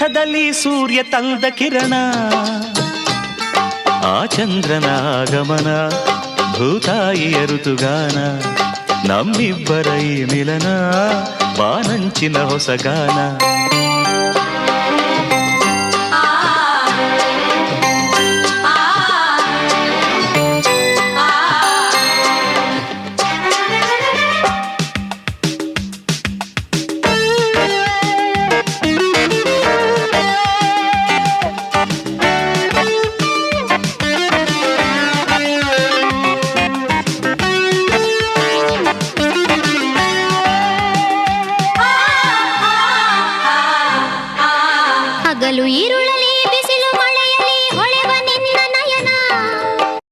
ವೈಕುಂಠದಲ್ಲಿ ಸೂರ್ಯ ತಂದ ಕಿರಣ, ಆ ಚಂದ್ರನ ಆಗಮನ, ಭೂತಾಯಿಯ ಋತುಗಾನ, ನಮ್ಮಿಬ್ಬರ ಈ ಮಿಲನ, ಬಾನಂಚಿನ ಹೊಸಗಾನ.